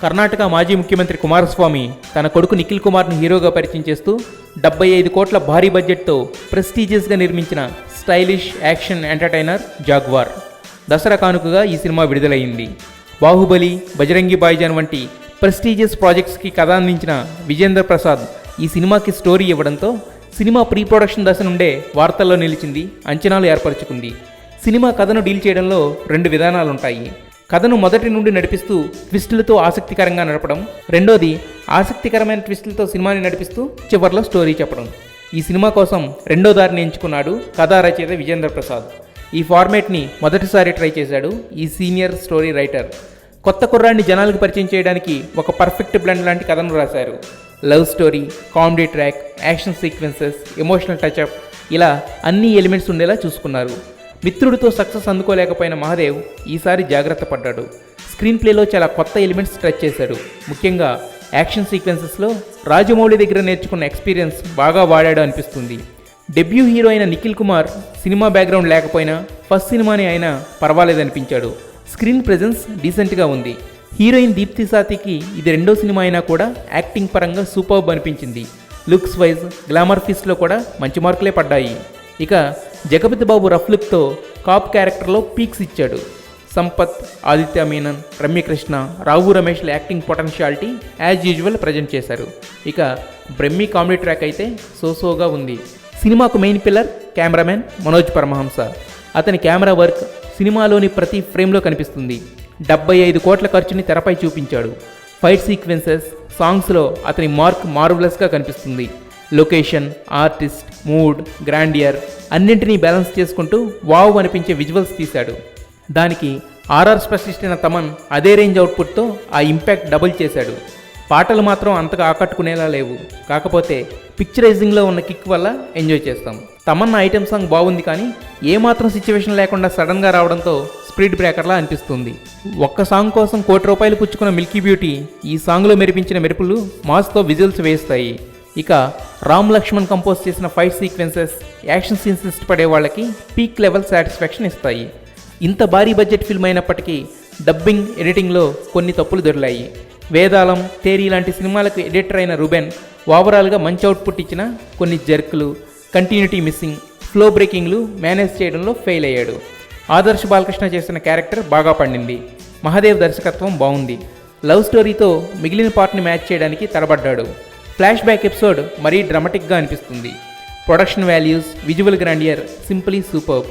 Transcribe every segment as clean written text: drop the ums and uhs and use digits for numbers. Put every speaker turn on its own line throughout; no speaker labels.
కర్ణాటక మాజీ ముఖ్యమంత్రి కుమారస్వామి తన కొడుకు నిఖిల్ కుమార్ను హీరోగా పరిచయం చేస్తూ 75 కోట్ల భారీ బడ్జెట్తో ప్రెస్టీజియస్గా నిర్మించిన stylish action entertainer jaguar. Dasara కానుకగా ఈ సినిమా విడుదలైంది. బాహుబలి, బజరంగి భాయిజాన్ వంటి ప్రెస్టీజియస్ ప్రాజెక్ట్స్కి కథ అందించిన విజేంద్ర ప్రసాద్ ఈ సినిమాకి స్టోరీ ఇవ్వడంతో సినిమా ప్రీ ప్రొడక్షన్ దశ నుండే వార్తల్లో నిలిచింది, అంచనాలు ఏర్పరచుకుంది. సినిమా కథను డీల్ చేయడంలో 2 విధానాలుంటాయి. కథను మొదటి నుండి నడిపిస్తూ ట్విస్టులతో ఆసక్తికరంగా నడపడం, రెండోది ఆసక్తికరమైన ట్విస్టులతో సినిమాని నడిపిస్తూ చివర్లో స్టోరీ చెప్పడం. ఈ సినిమా కోసం రెండో దారిని ఎంచుకున్నాడు కథా రచయిత విజేంద్ర ప్రసాద్. ఈ ఫార్మేట్ని మొదటిసారి ట్రై చేశాడు ఈ సీనియర్ స్టోరీ రైటర్. కొత్త కుర్రాడిని జనాలకు పరిచయం చేయడానికి ఒక పర్ఫెక్ట్ బ్లెండ్ లాంటి కథను రాశారు. Love story, comedy track, action sequences, emotional touch up ఇలా అన్ని ఎలిమెంట్స్ ఉండేలా చూసుకున్నారు. మిత్రుడితో సక్సెస్ అందుకోలేకపోయిన మహాదేవ్ ఈసారి జాగ్రత్త పడ్డాడు. స్క్రీన్ ప్లేలో చాలా కొత్త ఎలిమెంట్స్ టచ్ చేశాడు. ముఖ్యంగా యాక్షన్ సీక్వెన్సెస్లో రాజమౌళి దగ్గర నేర్చుకున్న ఎక్స్పీరియన్స్ బాగా వాడాడు అనిపిస్తుంది. డెబ్యూ హీరో అయిన నిఖిల్ కుమార్ సినిమా బ్యాక్గ్రౌండ్ లేకపోయినా ఫస్ట్ సినిమాని అయినా పర్వాలేదనిపించాడు. స్క్రీన్ ప్రెజెన్స్ డీసెంట్గా ఉంది. హీరోయిన్ దీప్తి సాతికి ఇది రెండో సినిమా అయినా కూడా యాక్టింగ్ పరంగా సూపర్బ్ అనిపించింది. లుక్స్ వైజ్, గ్లామర్ ఫీస్ట్లో కూడా మంచి మార్కులే పడ్డాయి. ఇక జగపతి బాబు రఫ్ లుక్తో కాప్ క్యారెక్టర్లో పీక్స్ ఇచ్చాడు. సంపత్, ఆదిత్య మీనన్, రమ్యకృష్ణ, రావు రమేష్ల acting potentiality as usual present చేశారు. ఇక బ్రహ్మీ కామెడీ ట్రాక్ అయితే సోసోగా ఉంది. సినిమాకు main pillar cameraman Manoj Paramahamsa. అతని కెమెరా వర్క్ సినిమాలోని ప్రతి ఫ్రేమ్లో కనిపిస్తుంది. 75 కోట్ల ఖర్చుని తెరపై చూపించాడు. ఫైట్ సీక్వెన్సెస్, సాంగ్స్లో అతని మార్క్ మార్వలస్గా కనిపిస్తుంది. లొకేషన్, ఆర్టిస్ట్, మూడ్, గ్రాండియర్ అన్నింటినీ బ్యాలెన్స్ చేసుకుంటూ వావ్ అనిపించే విజువల్స్ తీశాడు. దానికి ఆర్ఆర్ స్పెషలిస్ట్ అయిన తమన్ అదే రేంజ్ అవుట్పుట్తో ఆ ఇంపాక్ట్ డబుల్ చేశాడు. పాటలు మాత్రం అంతగా ఆకట్టుకునేలా లేవు. కాకపోతే పిక్చరైజింగ్లో ఉన్న కిక్ వల్ల ఎంజాయ్ చేస్తాం. తమన్నా ఐటెం సాంగ్ బాగుంది, కానీ ఏమాత్రం సిచ్యువేషన్ లేకుండా సడన్గా రావడంతో స్పీడ్ బ్రేకర్లా అనిపిస్తుంది. ఒక్క సాంగ్ కోసం ₹1 కోటి పుచ్చుకున్న మిల్కీ బ్యూటీ ఈ సాంగ్లో మెరిపించిన మెరుపులు మాస్తో విజువల్స్ వేస్తాయి. ఇక రామ్ లక్ష్మణ్ కంపోజ్ చేసిన ఫైట్ సీక్వెన్సెస్, యాక్షన్ సీన్స్ ఇష్టపడే వాళ్ళకి పీక్ లెవెల్ సాటిస్ఫాక్షన్ ఇస్తాయి. ఇంత భారీ బడ్జెట్ ఫిల్మ్ అయినప్పటికీ డబ్బింగ్, ఎడిటింగ్లో కొన్ని తప్పులు దొరికాయి. వేదాళం, తేరీ లాంటి సినిమాలకు ఎడిటర్ అయిన రుబెన్ ఓవరాల్గా మంచి అవుట్పుట్ ఇచ్చిన కొన్ని జర్కులు, కంటిన్యూటీ మిస్సింగ్, ఫ్లో బ్రేకింగ్లు మేనేజ్ చేయడంలో ఫెయిల్ అయ్యాడు. ఆదర్శ్ బాలకృష్ణ చేసిన క్యారెక్టర్ బాగా పండింది. మహాదేవ్ దర్శకత్వం బాగుంది. లవ్ స్టోరీతో మిగిలిన పార్ట్ని మ్యాచ్ చేయడానికి తడబడ్డాడు. ఫ్లాష్ బ్యాక్ ఎపిసోడ్ మరీ డ్రామాటిక్గా అనిపిస్తుంది. Production values, visual grandeur simply superb.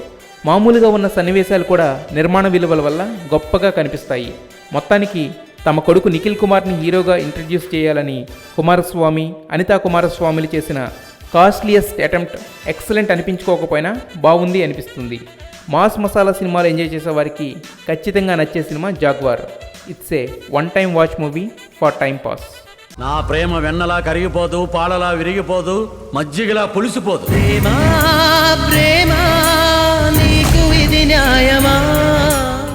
మామూలుగా ఉన్న సన్నివేశాలు కూడా నిర్మాణ విలువల వల్ల గొప్పగా కనిపిస్తాయి. మొత్తానికి తమ కొడుకు నిఖిల్ కుమార్ని హీరోగా ఇంట్రడ్యూస్ చేయాలని కుమారస్వామి, అనితా కుమారస్వామిలు చేసిన కాస్ట్లీయెస్ట్ అటెంప్ట్ ఎక్సలెంట్ అనిపించుకోకపోయినా బాగుంది అనిపిస్తుంది. మాస్ మసాలా సినిమాలు ఎంజాయ్ చేసే వారికి ఖచ్చితంగా నచ్చే cinema jaguar. It's a one time watch movie for time pass.
నా ప్రేమ వెన్నలా కరిగిపోదు, పాలలా విరిగిపోదు, మజ్జిగలా పులిసిపోదు.
ప్రేమ ప్రేమ నీకు ఇది న్యాయమా?